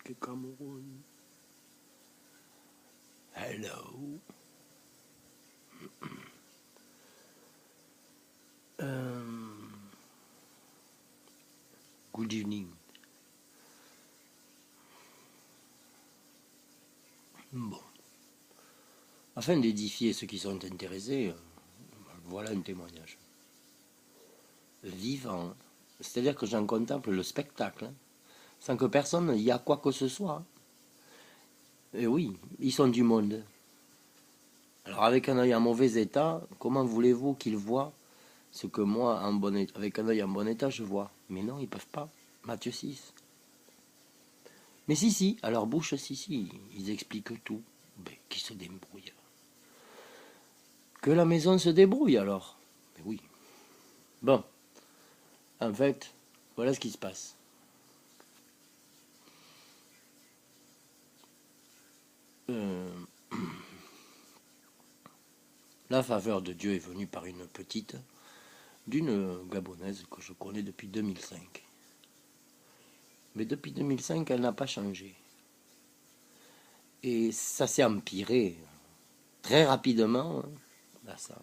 Afrique, Cameroun. Hello. Good evening. Bon. Afin d'édifier ceux qui sont intéressés, voilà un témoignage. Vivant. C'est-à-dire que j'en contemple le spectacle, sans que personne y a quoi que ce soit. Et oui, ils sont du monde. Alors avec un œil en mauvais état, comment voulez-vous qu'ils voient ce que moi, avec un œil en bon état, je vois? Mais non, ils peuvent pas. Matthieu 6. Mais si, à leur bouche, si, ils expliquent tout. Ben, qui se débrouille. Que la maison se débrouille alors. Mais oui. Bon, en fait, voilà ce qui se passe. La faveur de Dieu est venue par une petite, d'une Gabonaise que je connais depuis 2005. Mais depuis 2005, elle n'a pas changé. Et ça s'est empiré très rapidement. Là, ça.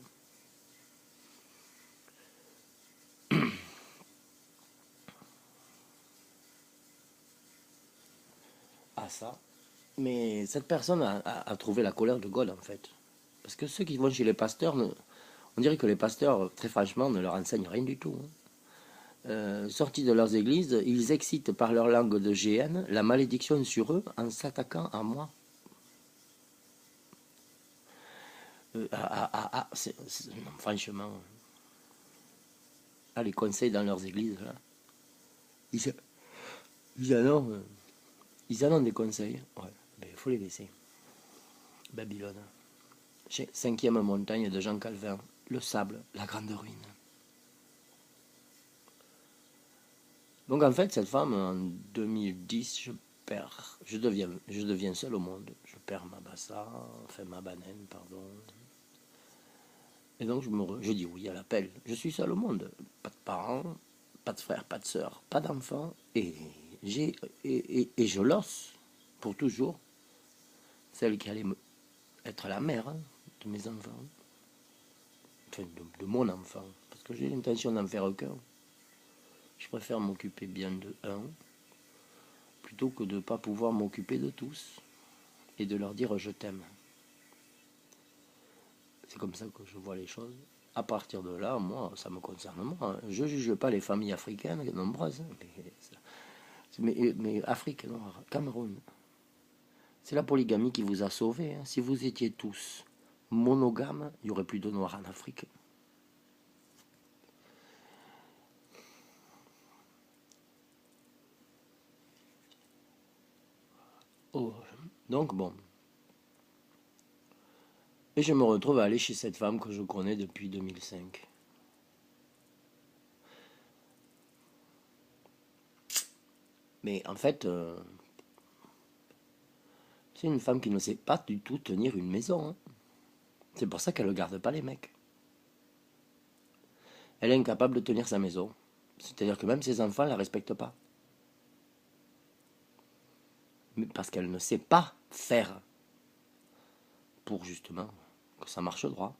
À ça. Mais cette personne a trouvé la colère de God, en fait. Parce que ceux qui vont chez les pasteurs, on dirait que les pasteurs, très franchement, ne leur enseignent rien du tout. Sortis de leurs églises, ils excitent par leur langue de GN la malédiction sur eux en s'attaquant à moi. Non, franchement, les conseils dans leurs églises, là, ils en ont des conseils. Ouais, mais il faut les laisser. Babylone. Cinquième montagne de Jean Calvin. Le sable, la grande ruine. Donc en fait, cette femme, en 2010, je deviens seul au monde. Je perds ma banane, pardon. Et donc je dis oui à l'appel. Je suis seul au monde. Pas de parents, pas de frères, pas de sœurs, pas d'enfants. Et je l'osse pour toujours. Celle qui allait être la mère de mes enfants. Enfin, de mon enfant. Parce que j'ai l'intention d'en faire qu'un. Je préfère m'occuper bien de un plutôt que de ne pas pouvoir m'occuper de tous et de leur dire je t'aime. C'est comme ça que je vois les choses. À partir de là, moi, ça me concerne moi. Je ne juge pas les familles africaines, nombreuses, mais Afrique noire, Cameroun. C'est la polygamie qui vous a sauvé. Si vous étiez tous monogames, il n'y aurait plus de noirs en Afrique. Oh. Donc bon. Et je me retrouve à aller chez cette femme que je connais depuis 2005. Mais en fait, c'est une femme qui ne sait pas du tout tenir une maison. C'est pour ça qu'elle ne garde pas les mecs. Elle est incapable de tenir sa maison. C'est-à-dire que même ses enfants ne la respectent pas. Mais parce qu'elle ne sait pas faire pour justement que ça marche droit.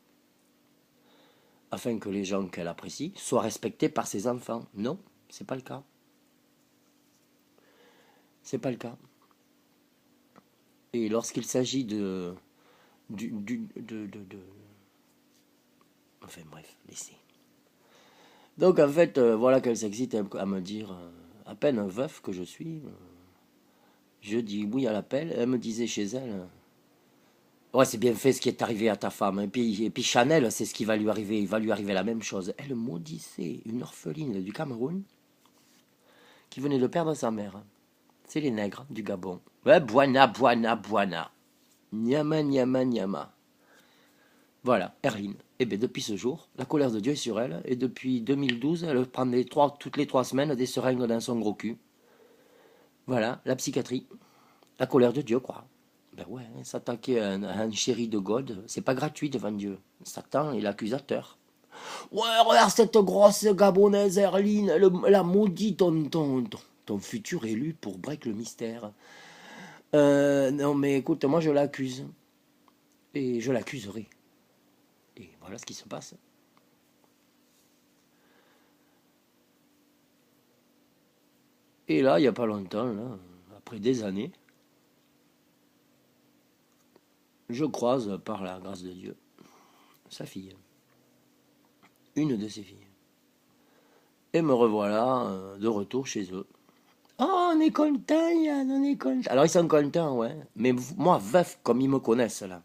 Afin que les gens qu'elle apprécie soient respectés par ses enfants. Non, c'est pas le cas. C'est pas le cas. Et lorsqu'il s'agit enfin bref, laissez. Donc en fait, voilà qu'elle s'excite à me dire, à peine veuf que je suis, je dis oui à l'appel. Elle me disait chez elle, ouais, c'est bien fait ce qui est arrivé à ta femme. Et puis Chanel, c'est ce qui va lui arriver. Il va lui arriver la même chose. Elle maudissait une orpheline du Cameroun qui venait de perdre sa mère. C'est les nègres du Gabon. Ouais, Boana, Boana, Boana. Nyama, Nyama, Nyama. Voilà, Erline. Et bien depuis ce jour, la colère de Dieu est sur elle. Et depuis 2012, elle prend toutes les 3 semaines des seringues dans son gros cul. Voilà, la psychiatrie. La colère de Dieu, quoi. Ben ouais, s'attaquer à un chéri de God, c'est pas gratuit devant Dieu. Satan est l'accusateur. Ouais, regarde cette grosse gabonaise Erline, elle a maudit ton futur élu pour break le mystère. Non, mais écoute, moi je l'accuse. Et je l'accuserai. Et voilà ce qui se passe. Et là, il n'y a pas longtemps, là, après des années, je croise, par la grâce de Dieu, sa fille. Une de ses filles. Et me revoilà de retour chez eux. Oh, on est content, Yann, on est content. Alors ils sont contents, ouais. Mais moi, veuf, comme ils me connaissent, là,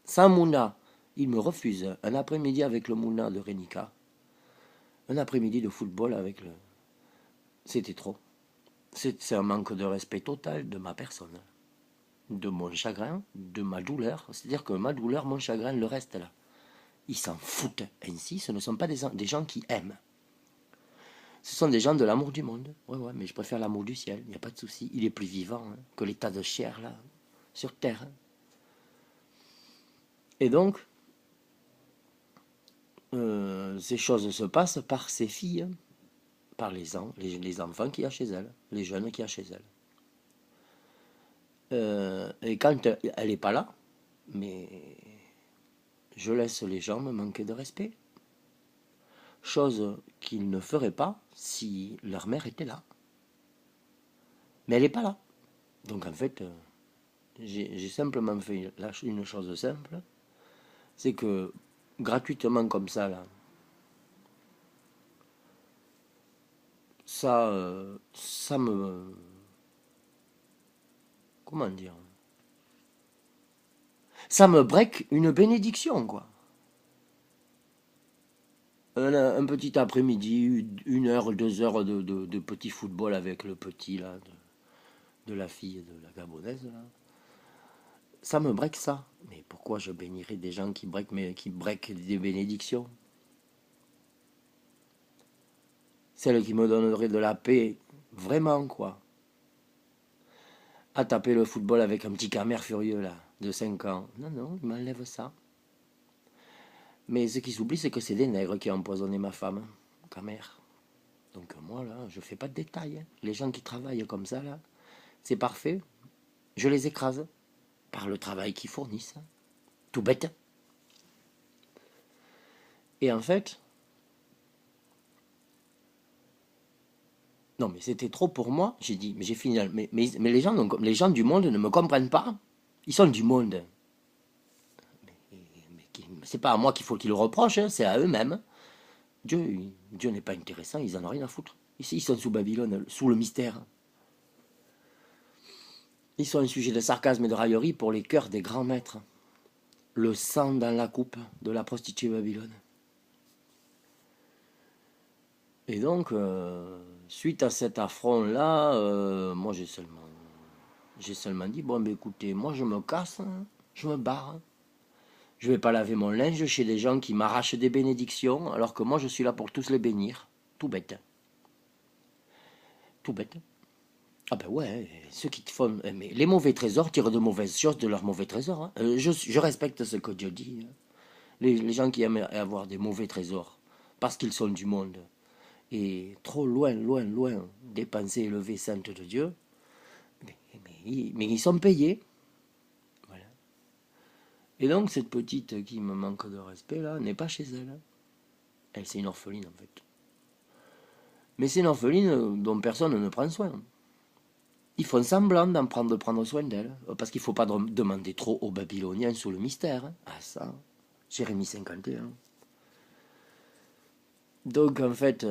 sans Mouna, ils me refusent un après-midi avec le Mouna de Renica. Un après-midi de football avec le... C'était trop. C'est un manque de respect total de ma personne, de mon chagrin, de ma douleur. C'est-à-dire que ma douleur, mon chagrin, le reste là. Ils s'en foutent. Ainsi, ce ne sont pas des gens qui aiment. Ce sont des gens de l'amour du monde. Ouais, ouais, mais je préfère l'amour du ciel, il n'y a pas de souci. Il est plus vivant hein, que les tas de chair là, sur terre. Hein. Et donc, ces choses se passent par ces filles, hein, par les enfants qu'il y a chez elles, les jeunes qu'il y a chez elles. Et quand elle n'est pas là, mais je laisse les gens me manquer de respect. Chose qu'ils ne feraient pas si leur mère était là. Mais elle n'est pas là. Donc en fait, j'ai simplement fait une chose simple, c'est que gratuitement comme ça, là, ça me... Comment dire? Ça me break une bénédiction, quoi. Un petit après-midi, 1 heure, 2 heures de petit football avec le petit, là, de la fille de la Gabonaise, là. Ça me break ça. Mais pourquoi je bénirais des gens qui break des bénédictions? Celle qui me donnerait de la paix, vraiment, quoi. À taper le football avec un petit camère furieux, là, de 5 ans. Non, non, il m'enlève ça. Mais ce qui s'oublie, c'est que c'est des nègres qui ont empoisonné ma femme, camère. Donc moi, là, je fais pas de détails. Hein. Les gens qui travaillent comme ça, là, c'est parfait. Je les écrase par le travail qu'ils fournissent. Tout bête. Et en fait, non, mais c'était trop pour moi. J'ai dit, mais j'ai fini. Mais les gens du monde ne me comprennent pas. Ils sont du monde. C'est pas à moi qu'il faut qu'ils le reprochent, hein, c'est à eux-mêmes. Dieu n'est pas intéressant, ils en ont rien à foutre. Ici, ils sont sous Babylone, sous le mystère. Ils sont un sujet de sarcasme et de raillerie pour les cœurs des grands maîtres. Le sang dans la coupe de la prostituée Babylone. Et donc, suite à cet affront-là, moi j'ai seulement dit, bon, ben écoutez, moi je me casse, hein, je me barre. Je vais pas laver mon linge chez des gens qui m'arrachent des bénédictions, alors que moi je suis là pour tous les bénir. Tout bête. Tout bête. Ah ben ouais, ceux qui te font... Mais les mauvais trésors tirent de mauvaises choses de leurs mauvais trésors. Hein. Je respecte ce que Dieu dit. Hein. Les gens qui aiment avoir des mauvais trésors, parce qu'ils sont du monde, et trop loin, loin, loin des pensées élevées saintes de Dieu, mais ils sont payés. Voilà. Et donc cette petite qui me manque de respect, là, n'est pas chez elle. Elle, c'est une orpheline, en fait. Mais c'est une orpheline dont personne ne prend soin. Ils font semblant de prendre soin d'elle, parce qu'il ne faut pas demander trop aux Babyloniens sous le mystère. Hein. Ah ça, Jérémie 51. Donc en fait,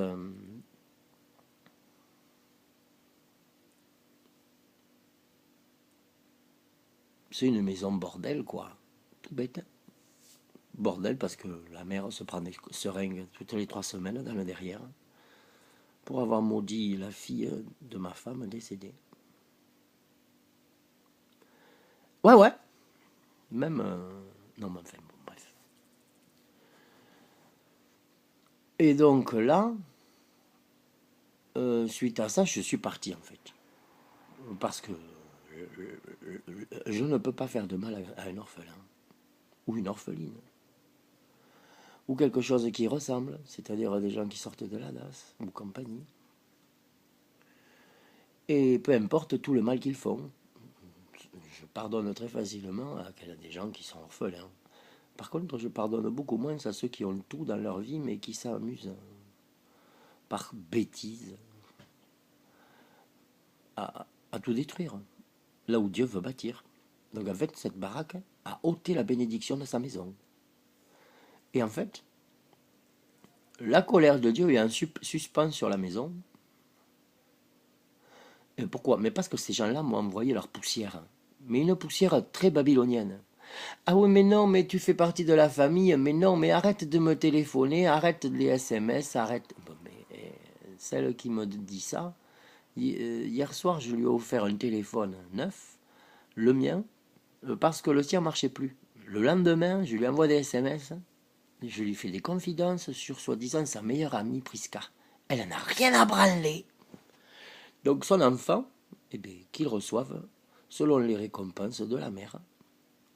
c'est une maison bordel, quoi. Tout bête. Bordel parce que la mère se prend des seringues toutes les 3 semaines dans le derrière pour avoir maudit la fille de ma femme décédée. Ouais, ouais. Même... non, mais enfin, bon, bref. Et donc là, suite à ça, je suis parti en fait. Parce que je ne peux pas faire de mal à un orphelin. Ou une orpheline. Ou quelque chose qui ressemble, c'est-à-dire des gens qui sortent de la DAS ou compagnie. Et peu importe tout le mal qu'ils font. pardonne très facilement à des gens qui sont orphelins. Par contre, je pardonne beaucoup moins à ceux qui ont tout dans leur vie, mais qui s'amusent par bêtise à tout détruire, là où Dieu veut bâtir. Donc en fait, cette baraque a ôté la bénédiction de sa maison. Et en fait, la colère de Dieu est en suspens sur la maison. Et pourquoi? Mais parce que ces gens-là m'ont envoyé leur poussière. Mais une poussière très babylonienne. Ah oui, mais non, mais tu fais partie de la famille. Mais non, mais arrête de me téléphoner, arrête les SMS, arrête. Bon, mais celle qui me dit ça, hier soir, je lui ai offert un téléphone neuf, le mien, parce que le sien marchait plus. Le lendemain, je lui envoie des SMS. Je lui fais des confidences sur soi-disant sa meilleure amie Priska. Elle en a rien à branler. Donc son enfant, eh bien, qu'il reçoive selon les récompenses de la mère.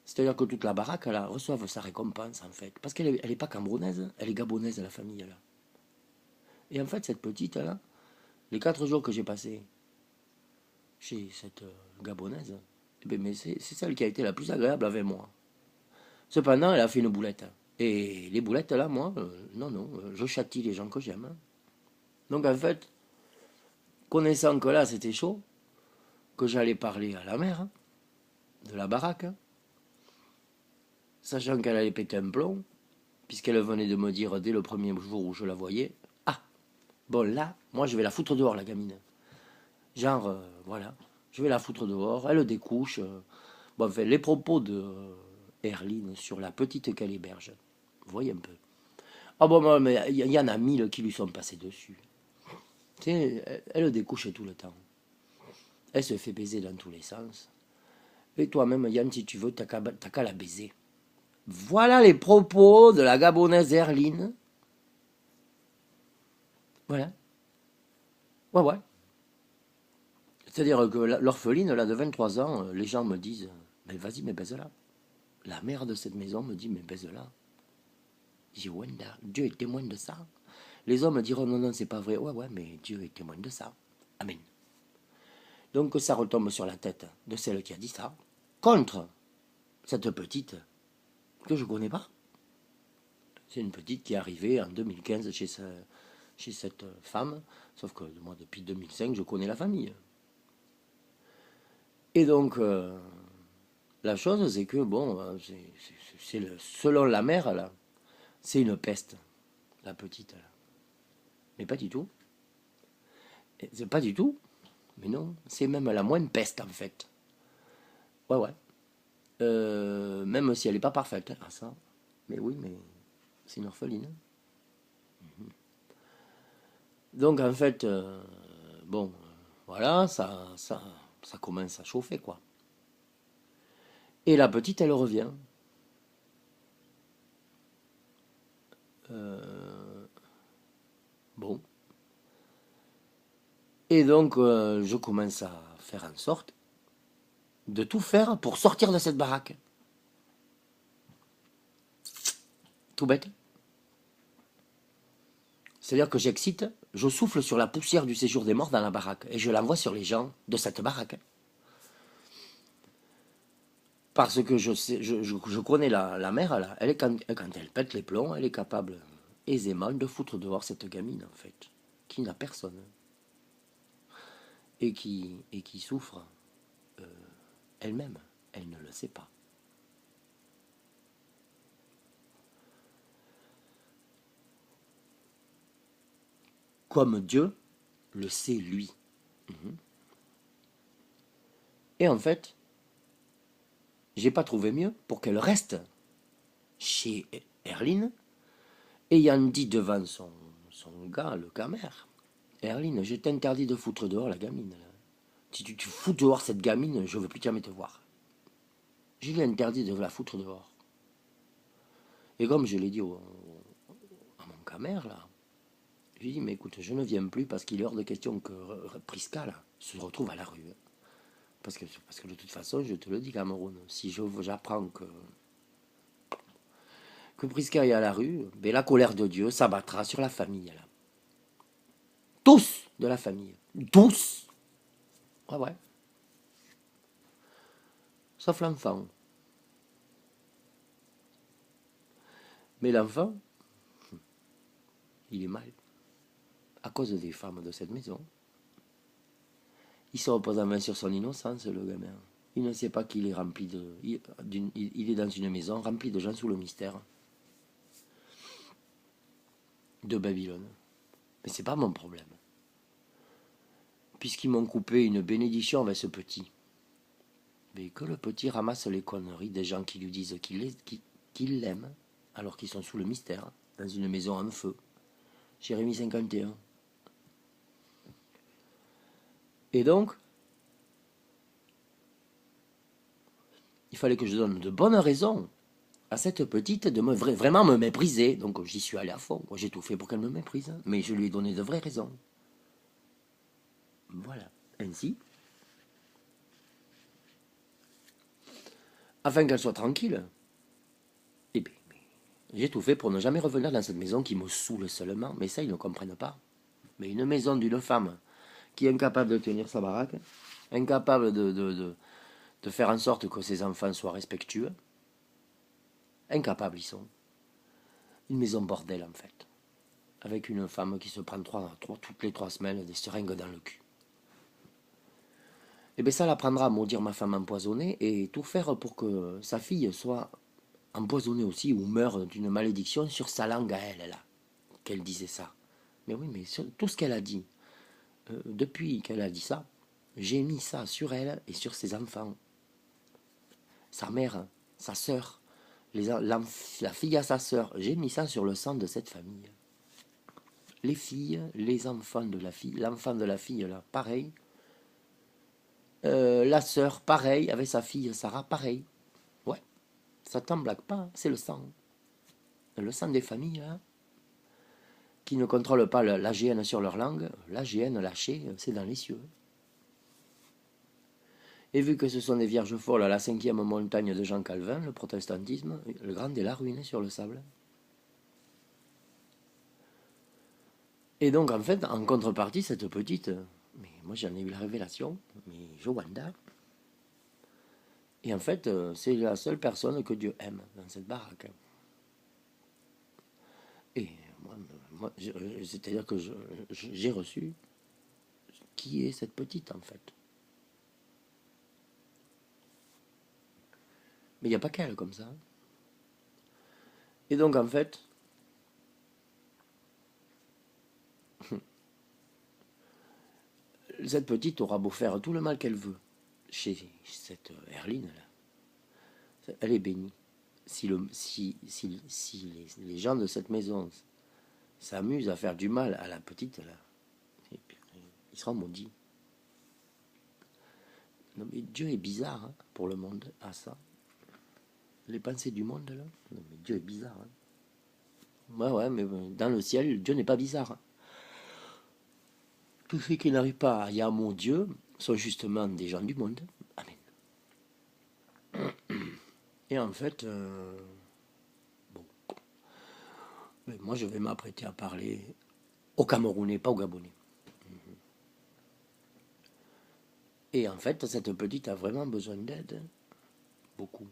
C'est-à-dire que toute la baraque, elle reçoive sa récompense, en fait. Parce qu'elle n'est pas camerounaise, elle est gabonaise, la famille, là. Et en fait, cette petite, là, les 4 jours que j'ai passés chez cette gabonaise, eh bien, mais c'est celle qui a été la plus agréable avec moi. Cependant, elle a fait une boulette. Et les boulettes, là, moi, non, je châtie les gens que j'aime. Donc, en fait, connaissant que là, c'était chaud, que j'allais parler à la mère de la baraque, sachant qu'elle allait péter un plomb, puisqu'elle venait de me dire dès le premier jour où je la voyais, ah, bon là, moi je vais la foutre dehors, la gamine. Genre, voilà, je vais la foutre dehors, elle découche. Bon, enfin, les propos de Herline sur la petite qu'elle héberge, vous voyez un peu. Ah bon, mais il y en a 1000 qui lui sont passés dessus. Tu sais, elle découche tout le temps. Elle se fait baiser dans tous les sens. Et toi-même, Yann, si tu veux, t'as qu'à la baiser. Voilà les propos de la gabonaise Herline. Voilà. Ouais. C'est-à-dire que l'orpheline, là, de 23 ans, les gens me disent, mais vas-y, mais baise-la. La mère de cette maison me dit, mais baise-la. Je dis, Wenda, Dieu est témoin de ça. Les hommes diront, non, c'est pas vrai. Ouais, mais Dieu est témoin de ça. Amen. Donc ça retombe sur la tête de celle qui a dit ça, contre cette petite que je connais pas. C'est une petite qui est arrivée en 2015 chez cette femme, sauf que moi, depuis 2005, je connais la famille. Et donc, la chose, c'est que, bon, selon la mère, là, c'est une peste, la petite, là. Mais pas du tout. C'est pas du tout. Mais non, c'est même la moins peste, en fait. Ouais. Même si elle n'est pas parfaite, hein, ça. Mais oui, mais c'est une orpheline. Donc, en fait, bon, voilà, ça commence à chauffer, quoi. Et la petite, elle revient. Bon. Et donc, je commence à faire en sorte de tout faire pour sortir de cette baraque. Tout bête. C'est-à-dire que j'excite, je souffle sur la poussière du séjour des morts dans la baraque et je l'envoie sur les gens de cette baraque. Parce que je connais la mère, là. Elle est, quand elle pète les plombs, elle est capable aisément de foutre dehors cette gamine, en fait, qui n'a personne et qui souffre elle-même. Elle ne le sait pas. Comme Dieu le sait lui. Et en fait, j'ai pas trouvé mieux pour qu'elle reste chez Erline, ayant dit devant son gars, le camer, Erline, je t'interdis de foutre dehors la gamine. Là. Si tu fous dehors cette gamine, je veux plus jamais te voir. Je lui ai interdit de la foutre dehors. Et comme je l'ai dit à mon camer, là, je lui ai dit, mais écoute, je ne viens plus parce qu'il est hors de question que Priska, là, se retrouve à la rue. Parce que de toute façon, je te le dis, Cameroun, si j'apprends que Priska est à la rue, ben la colère de Dieu s'abattra sur la famille. Là. Tous de la famille. Tous. Ouais. sauf l'enfant. Mais l'enfant, il est mal. À cause des femmes de cette maison. Il se repose en main sur son innocence, le gamin. Il ne sait pas qu'il est rempli de... Il est dans une maison remplie de gens sous le mystère de Babylone. Mais c'est pas mon problème. Puisqu'ils m'ont coupé une bénédiction avec ce petit. Mais que le petit ramasse les conneries des gens qui lui disent qu'il l'aime, alors qu'ils sont sous le mystère, dans une maison en feu. Jérémie 51. Et donc, il fallait que je donne de bonnes raisons à cette petite de vraiment me mépriser. Donc j'y suis allé à fond. J'ai tout fait pour qu'elle me méprise. Mais je lui ai donné de vraies raisons. Voilà. Ainsi, afin qu'elle soit tranquille, eh bien, j'ai tout fait pour ne jamais revenir dans cette maison qui me saoule seulement. Mais ça, ils ne comprennent pas. Mais une maison d'une femme qui est incapable de tenir sa baraque, incapable de faire en sorte que ses enfants soient respectueux, incapables ils sont. Une maison bordel en fait, avec une femme qui se prend toutes les 3 semaines des seringues dans le cul. Et bien ça l'apprendra à maudire ma femme empoisonnée et tout faire pour que sa fille soit empoisonnée aussi ou meure d'une malédiction sur sa langue à elle, là, qu'elle disait ça. Mais oui, mais sur tout ce qu'elle a dit, depuis qu'elle a dit ça, j'ai mis ça sur elle et sur ses enfants. Sa mère, sa sœur, la fille à sa sœur, j'ai mis ça sur le sang de cette famille. Les filles, les enfants de la fille, l'enfant de la fille, là, pareil. La sœur, pareil, avec sa fille Sarah, pareil. Ouais, ça t'en blague pas, c'est le sang. Le sang des familles, hein, qui ne contrôlent pas l'AGN sur leur langue. L'AGN lâché, c'est dans les cieux. Et vu que ce sont des vierges folles à la 5e montagne de Jean Calvin, le protestantisme, le grand est la ruine sur le sable. Et donc, en fait, en contrepartie, cette petite... Mais moi, j'en ai eu la révélation, mais Joanda. Et en fait, c'est la seule personne que Dieu aime dans cette baraque. Et moi c'est-à-dire que j'ai reçu qui est cette petite, en fait. Mais il n'y a pas qu'elle comme ça. Et donc, en fait, cette petite aura beau faire tout le mal qu'elle veut chez cette Herline, là. Elle est bénie. Si les gens de cette maison s'amusent à faire du mal à la petite, là, ils seront maudits. Non, mais Dieu est bizarre, hein, pour le monde, à ça. Les pensées du monde, là. Non, mais Dieu est bizarre. Hein. Ouais, mais dans le ciel, Dieu n'est pas bizarre. Hein. Tous ceux qui n'arrivent pas à dire mon Dieu sont justement des gens du monde. Amen. Et en fait, bon, mais moi je vais m'apprêter à parler aux Camerounais, pas aux Gabonais. Et en fait, cette petite a vraiment besoin d'aide. Beaucoup.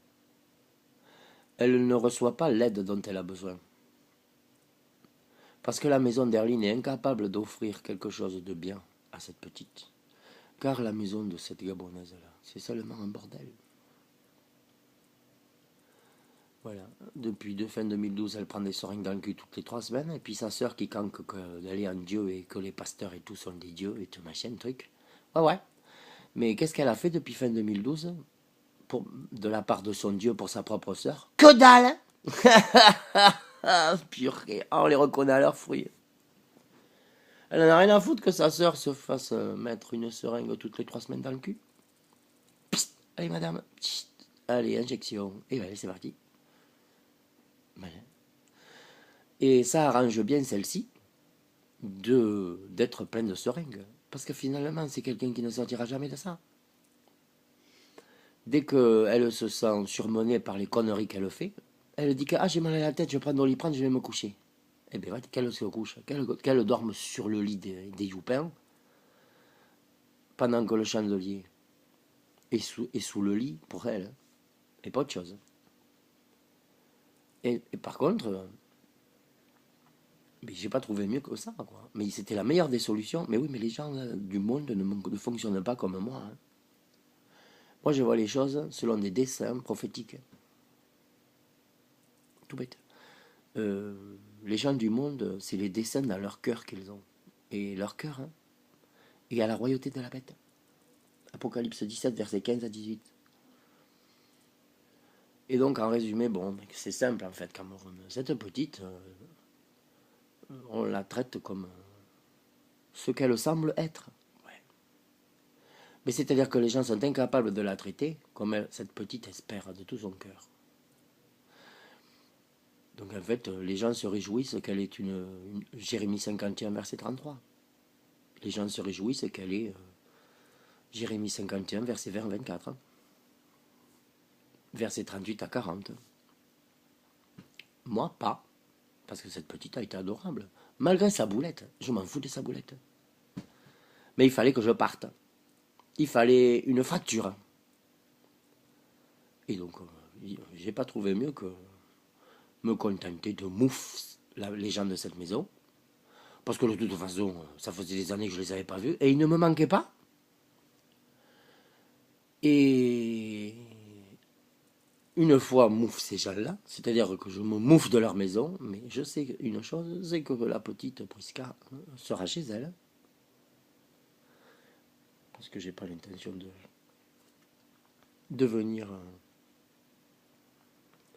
Elle ne reçoit pas l'aide dont elle a besoin. Parce que la maison d'Herline est incapable d'offrir quelque chose de bien à cette petite. Car la maison de cette Gabonaise-là, c'est seulement un bordel. Voilà. Depuis fin 2012, elle prend des seringues dans le cul toutes les 3 semaines. Et puis sa sœur qui canque qu'elle est un dieu et que les pasteurs et tout sont des dieux et tout machin, truc. Ouais. Mais qu'est-ce qu'elle a fait depuis fin 2012 de la part de son dieu pour sa propre sœur? Que dalle. Purée, on les reconnaît à leurs fruits. Elle en a rien à foutre que sa sœur se fasse mettre une seringue toutes les 3 semaines dans le cul. Psst, allez madame, psst, allez, injection. Et allez, c'est parti. Voilà. Et ça arrange bien celle-ci d'être pleine de seringues. Parce que finalement, c'est quelqu'un qui ne sortira jamais de ça. Dès qu'elle se sent surmenée par les conneries qu'elle fait, elle dit que j'ai mal à la tête, je vais prendre Doliprane, je vais me coucher. Eh bien, qu'elle se couche, qu'elle dorme sur le lit des youpins, pendant que le chandelier et sous le lit pour elle, hein, et pas autre chose. Et par contre, mais j'ai pas trouvé mieux que ça, quoi. Mais c'était la meilleure des solutions. Mais oui, mais les gens du monde ne fonctionnent pas comme moi, hein. Moi, je vois les choses selon des dessins prophétiques. Tout bête. Les gens du monde, c'est les dessins dans leur cœur qu'ils ont. Et leur cœur, hein, est à la royauté de la bête. Apocalypse 17, versets 15 à 18. Et donc, en résumé, bon, c'est simple en fait, Cameroun. Cette petite, on la traite comme ce qu'elle semble être. Ouais. Mais c'est-à-dire que les gens sont incapables de la traiter comme cette petite espère de tout son cœur. Donc en fait, les gens se réjouissent qu'elle est une Jérémie 51, verset 33. Les gens se réjouissent qu'elle est Jérémie 51, verset 20-24. Verset 38 à 40. Moi, pas. Parce que cette petite a été adorable. Malgré sa boulette. Je m'en fous de sa boulette. Mais il fallait que je parte. Il fallait une fracture. Et donc, j'ai pas trouvé mieux que me contenter de mouf les gens de cette maison. Parce que de toute façon, ça faisait des années que je les avais pas vus. Et ils ne me manquaient pas. Et une fois mouffe ces gens-là, c'est-à-dire que je me mouffe de leur maison, mais je sais une chose, c'est que la petite Prisca sera chez elle. Parce que j'ai pas l'intention de venir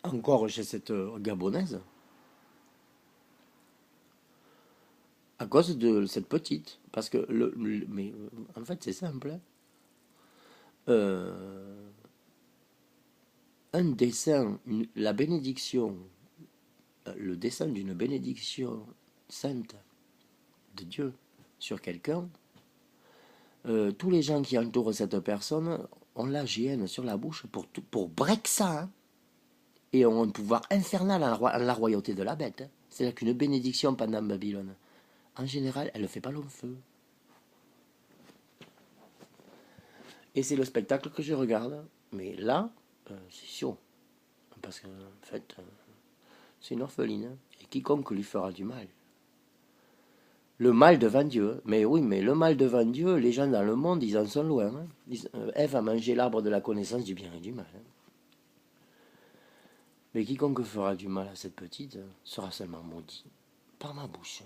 encore chez cette Gabonaise. À cause de cette petite. Parce que, mais en fait, c'est simple, hein. Euh, un dessin, la bénédiction, le dessin d'une bénédiction sainte de Dieu sur quelqu'un, tous les gens qui entourent cette personne ont la GN sur la bouche pour break ça, hein, et ont un pouvoir infernal en la royauté de la bête, hein. C'est-à-dire qu'une bénédiction pendant Babylone, en général, elle ne fait pas long feu. Et c'est le spectacle que je regarde. Mais là, c'est chaud. Parce qu'en fait, c'est une orpheline, hein, et quiconque lui fera du mal. Le mal devant Dieu. Mais oui, mais le mal devant Dieu, les gens dans le monde, ils en sont loin, hein. Ève a mangé l'arbre de la connaissance du bien et du mal, hein. Mais quiconque fera du mal à cette petite sera seulement maudit par ma bouche.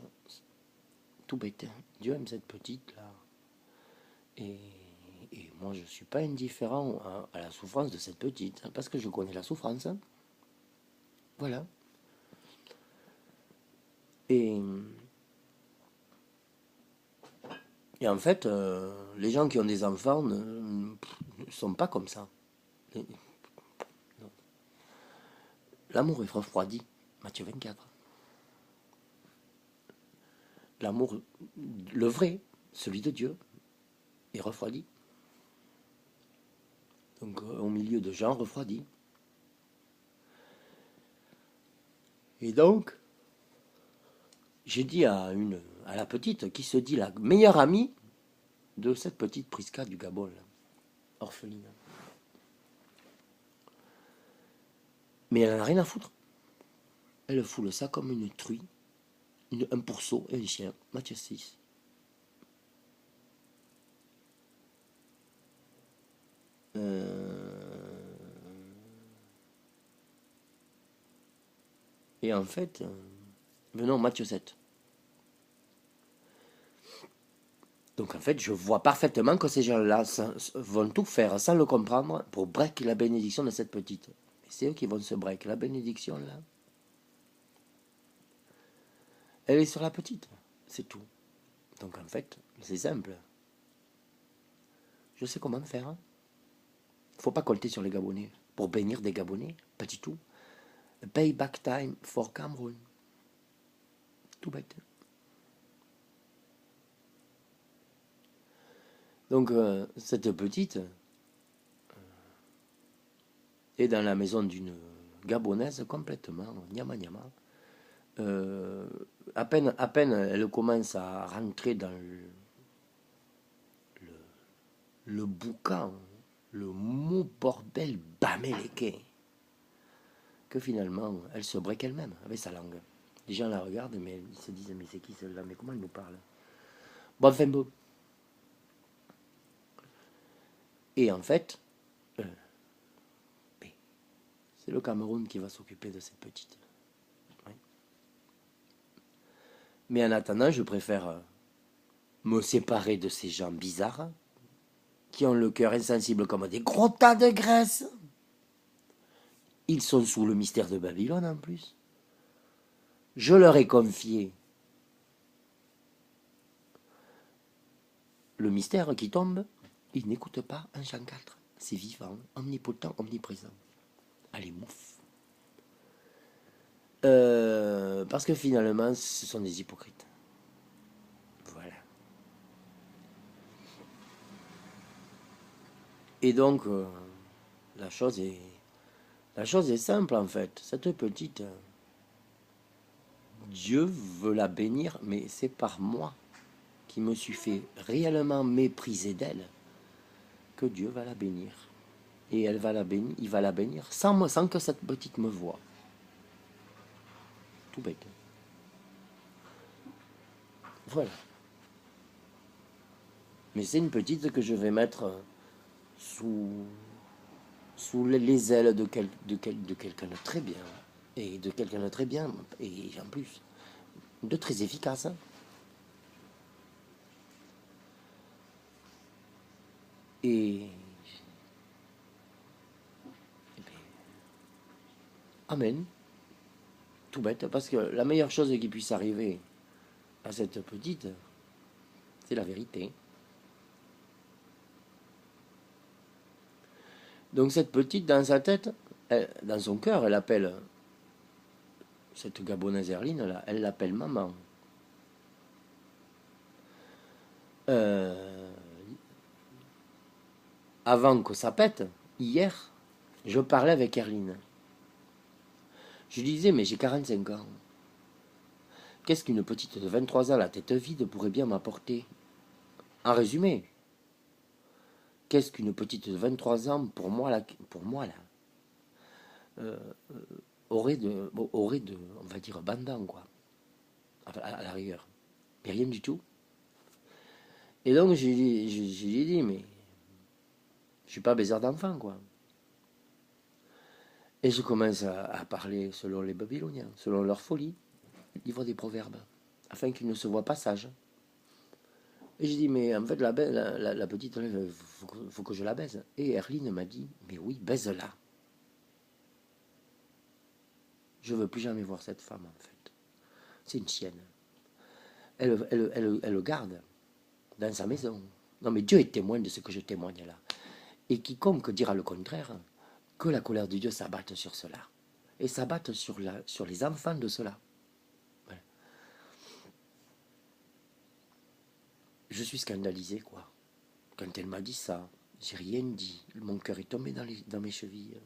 Tout bête, hein. Dieu aime cette petite-là. Et moi, je ne suis pas indifférent à la souffrance de cette petite, hein, parce que je connais la souffrance, hein. Voilà. Et en fait, les gens qui ont des enfants ne sont pas comme ça. L'amour est refroidi. Matthieu 24. L'amour, le vrai, celui de Dieu, est refroidi. Donc, au milieu de gens refroidis. Et donc, j'ai dit à la petite, qui se dit la meilleure amie de cette petite Prisca du Gabon, orpheline. Mais elle n'en a rien à foutre. Elle foule ça comme une truie, un pourceau et un chien. Matthieu 6. Et en fait, non, Matthieu 7. Donc en fait, je vois parfaitement que ces gens-là vont tout faire sans le comprendre pour break la bénédiction de cette petite. Et c'est eux qui vont se break. La bénédiction, là, elle est sur la petite. C'est tout. Donc en fait, c'est simple. Je sais comment faire, hein. Faut pas compter sur les Gabonais pour bénir des Gabonais. Pas du tout. Payback time for Cameroun. Tout bête. Donc cette petite est dans la maison d'une Gabonaise complètement nyama nyama. À peine elle commence à rentrer dans le boucan, le mot bordel bâmait les quais, que finalement, elle se break elle-même avec sa langue. Les gens la regardent, mais ils se disent, mais c'est qui celle-là? Mais comment elle nous parle? Bon, enfin bon. Et en fait, c'est le Cameroun qui va s'occuper de cette petite. Oui. Mais en attendant, je préfère me séparer de ces gens bizarres qui ont le cœur insensible comme des gros tas de graisse. Ils sont sous le mystère de Babylone en plus. Je leur ai confié le mystère qui tombe. Ils n'écoutent pas un chant 4. C'est vivant, omnipotent, omniprésent. Allez, mouf. Parce que finalement, ce sont des hypocrites. Voilà. Et donc, la chose est simple en fait. Cette petite, Dieu veut la bénir, mais c'est par moi qui me suis fait réellement mépriser d'elle que Dieu va la bénir. Et il va la bénir sans que cette petite me voie. Tout bête. Voilà. Mais c'est une petite que je vais mettre sous les ailes de quelqu'un de très bien. Et de quelqu'un de très bien. Et en plus, de très efficace. Hein. Et bien, amen. Tout bête. Parce que la meilleure chose qui puisse arriver à cette petite, c'est la vérité. Donc cette petite, dans sa tête, dans son cœur, elle appelle cette Gabonaise Erline là, elle l'appelle maman. Avant que ça pète, hier, je parlais avec Erline. Je lui disais, mais j'ai 45 ans. Qu'est-ce qu'une petite de 23 ans, la tête vide, pourrait bien m'apporter? En résumé, qu'est-ce qu'une petite de 23 ans, pour moi là, aurait de, on va dire, bandant, quoi, à la rigueur. Mais rien du tout. Et donc, je lui ai dit, mais je suis pas baiser d'enfant, quoi. Et je commence à parler selon les Babyloniens, selon leur folie, livre des proverbes, afin qu'ils ne se voient pas sages. Et j'ai dit, mais en fait, la petite, il faut que je la baise. Et Erline m'a dit, mais oui, baise-la. Je veux plus jamais voir cette femme, en fait. C'est une chienne. Elle le garde dans sa maison. Non, mais Dieu est témoin de ce que je témoigne là. Et quiconque dira le contraire, que la colère de Dieu s'abatte sur cela. Et s'abatte sur les enfants de cela. Voilà. Je suis scandalisé, quoi. Quand elle m'a dit ça, j'ai rien dit. Mon cœur est tombé dans mes chevilles.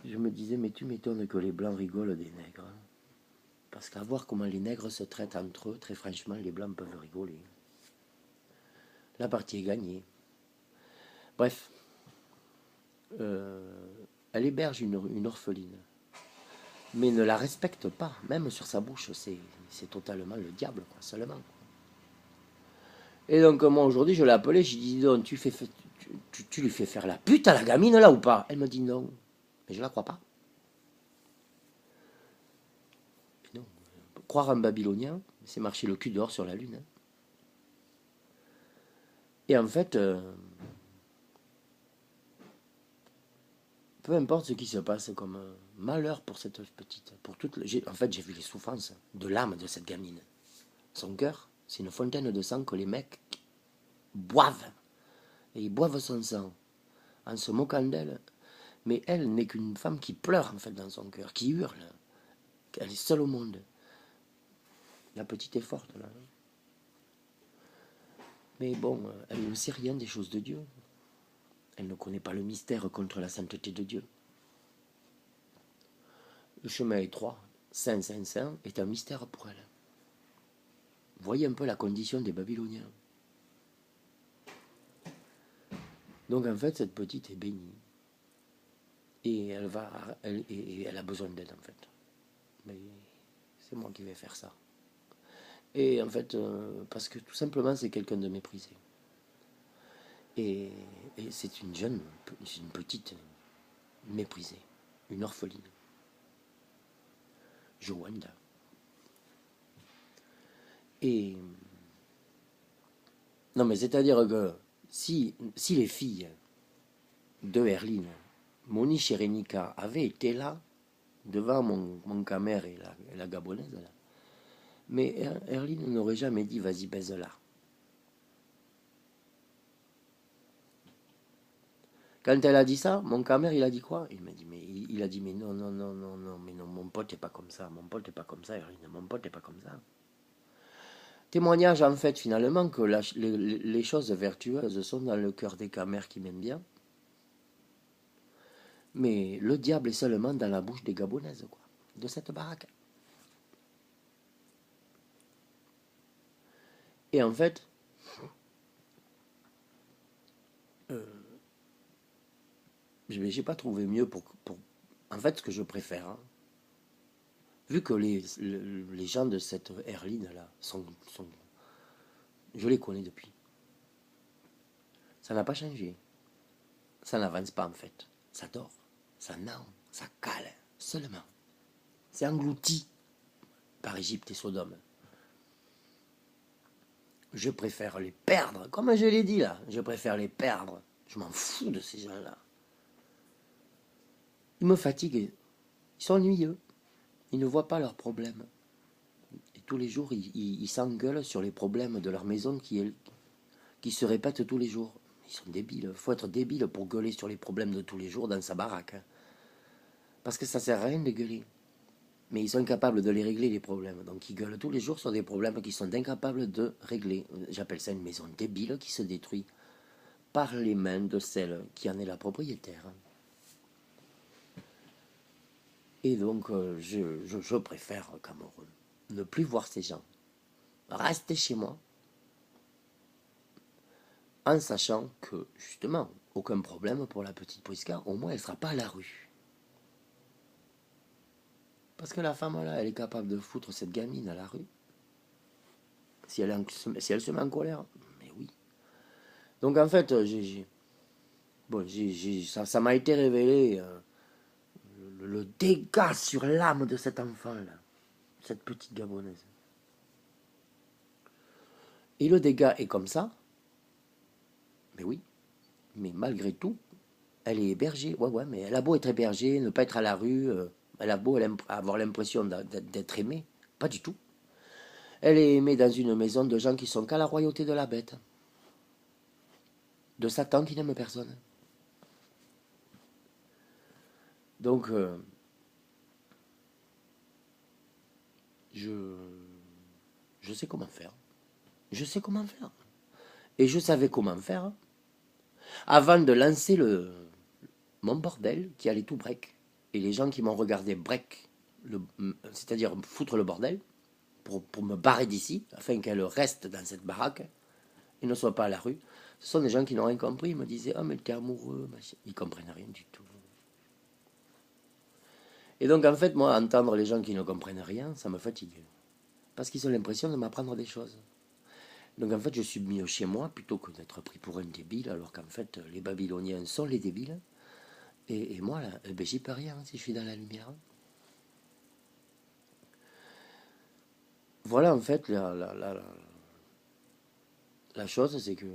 Je me disais, mais tu m'étonnes que les blancs rigolent des nègres. Hein. Parce qu'à voir comment les nègres se traitent entre eux, très franchement, les blancs peuvent rigoler. La partie est gagnée. Bref, elle héberge une orpheline, mais ne la respecte pas, même sur sa bouche, c'est totalement le diable, quoi, seulement. Et donc moi aujourd'hui, je l'ai appelée, j'ai dit, donc, tu lui fais faire la pute à la gamine là ou pas? Elle me dit non, mais je la crois pas. Non. Croire en babylonien, c'est marcher le cul dehors sur la lune. Hein. Et en fait, peu importe ce qui se passe comme malheur pour cette petite, en fait, j'ai vu les souffrances de l'âme de cette gamine. Son cœur, c'est une fontaine de sang que les mecs boivent. Et ils boivent son sang en se moquant d'elle. Mais elle n'est qu'une femme qui pleure en fait dans son cœur, qui hurle. Elle est seule au monde. La petite est forte là. Mais bon, elle ne sait rien des choses de Dieu. Elle ne connaît pas le mystère contre la sainteté de Dieu. Le chemin étroit, saint est un mystère pour elle. Voyez un peu la condition des Babyloniens. Donc en fait, cette petite est bénie. Et elle a besoin d'aide en fait. Mais c'est moi qui vais faire ça. Et en fait, parce que tout simplement, c'est quelqu'un de méprisé. Et, et c'est une petite méprisée, une orpheline, Joanda. Et non, mais c'est-à-dire que si les filles de Erline, Moniche et Renika, avaient été là, devant mon camère et la gabonaise, là, mais Erline n'aurait jamais dit vas-y, baise-la. Quand elle a dit ça, mon camère, il a dit quoi? Il m'a dit, mais il a dit, mais non, non, non, non, non, mais non, mon pote n'est pas comme ça, mon pote n'est pas comme ça, Erline, mon pote n'est pas comme ça. Témoignage en fait finalement que les choses vertueuses sont dans le cœur des camères qui m'aiment bien, mais le diable est seulement dans la bouche des gabonaises, quoi, de cette baraque. Et en fait, je n'ai pas trouvé mieux pour... En fait, ce que je préfère, hein, vu que les gens de cette airline là je les connais depuis, ça n'a pas changé. Ça n'avance pas en fait. Ça dort, ça nage, ça cale seulement. C'est englouti par Égypte et Sodome. Je préfère les perdre, comme je l'ai dit là, je préfère les perdre. Je m'en fous de ces gens-là. Ils me fatiguent, ils sont ennuyeux, ils ne voient pas leurs problèmes. Et tous les jours, ils s'engueulent sur les problèmes de leur maison qui se répètent tous les jours. Ils sont débiles, il faut être débile pour gueuler sur les problèmes de tous les jours dans sa baraque. Parce que ça sert à rien de gueuler. Mais ils sont incapables de les régler, les problèmes. Donc ils gueulent tous les jours sur des problèmes qu'ils sont incapables de régler. J'appelle ça une maison débile qui se détruit par les mains de celle qui en est la propriétaire. Et donc je préfère, Cameroun, ne plus voir ces gens. Rester chez moi en sachant que, justement, aucun problème pour la petite Prisca, au moins elle ne sera pas à la rue. Parce que la femme là, elle est capable de foutre cette gamine à la rue. Si elle se met en colère, mais oui. Donc en fait, ça m'a été révélé le dégât sur l'âme de cet enfant là, cette petite gabonaise. Et le dégât est comme ça, mais oui, mais malgré tout, elle est hébergée. Ouais, ouais, mais elle a beau être hébergée, ne pas être à la rue, elle a beau avoir l'impression d'être aimée, pas du tout. Elle est aimée dans une maison de gens qui sont qu'à la royauté de la bête, de Satan qui n'aime personne. Donc, je sais comment faire. Je sais comment faire. Et je savais comment faire avant de lancer mon bordel qui allait tout break. Et les gens qui m'ont regardé break, c'est-à-dire foutre le bordel, pour me barrer d'ici, afin qu'elle reste dans cette baraque et ne soit pas à la rue, ce sont des gens qui n'ont rien compris. Ils me disaient, oh mais t'es amoureux, machin. Ils comprennent rien du tout. Et donc en fait, moi, entendre les gens qui ne comprennent rien, ça me fatigue. Parce qu'ils ont l'impression de m'apprendre des choses. Donc en fait, je suis mieux chez moi plutôt que d'être pris pour un débile, alors qu'en fait, les Babyloniens sont les débiles. Et moi, là, ben, j'y peux rien si je suis dans la lumière. Voilà, en fait, la chose, c'est que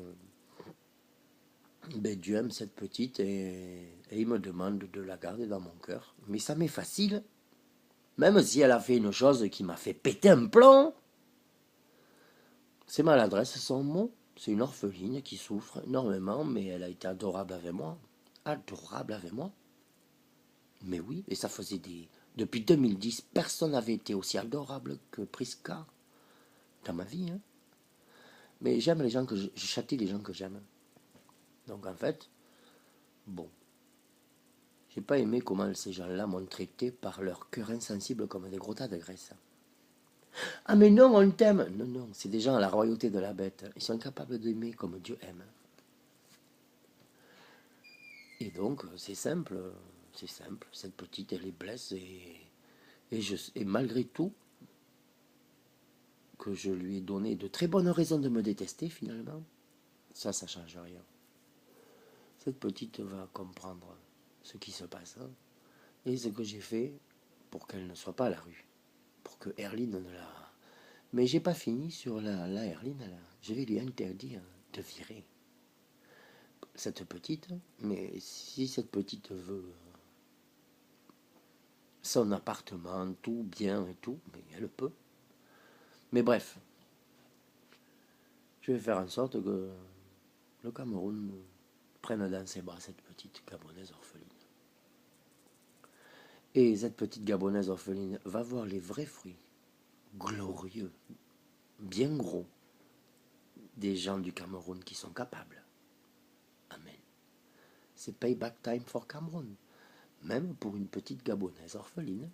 ben, Dieu aime cette petite et il me demande de la garder dans mon cœur. Mais ça m'est facile, même si elle a fait une chose qui m'a fait péter un plomb. C'est maladresse son mot. C'est une orpheline qui souffre énormément, mais elle a été adorable avec moi. Adorable avec moi. Mais oui, et ça faisait des... Depuis 2010, personne n'avait été aussi adorable que Prisca dans ma vie. Hein. Mais j'aime les gens je châtie les gens que j'aime. Donc en fait, bon, j'ai pas aimé comment ces gens-là m'ont traité par leur cœur insensible comme des gros tas de graisse. Ah mais non, on t'aime. Non, non, c'est des gens à la royauté de la bête. Ils sont capables d'aimer comme Dieu aime. Et donc, c'est simple, cette petite, elle est blesse, et malgré tout, que je lui ai donné de très bonnes raisons de me détester, finalement, ça change rien. Cette petite va comprendre ce qui se passe, hein, et ce que j'ai fait pour qu'elle ne soit pas à la rue, pour que Erline ne la... Mais j'ai pas fini sur la Erline, là. Je vais lui interdire de virer cette petite, mais si cette petite veut son appartement, tout bien et tout, mais elle peut. Mais bref, je vais faire en sorte que le Cameroun prenne dans ses bras cette petite Gabonaise orpheline. Et cette petite Gabonaise orpheline va voir les vrais fruits, glorieux, bien gros, des gens du Cameroun qui sont capables. Amen. C'est payback time for Cameroun. Même pour une petite Gabonaise orpheline.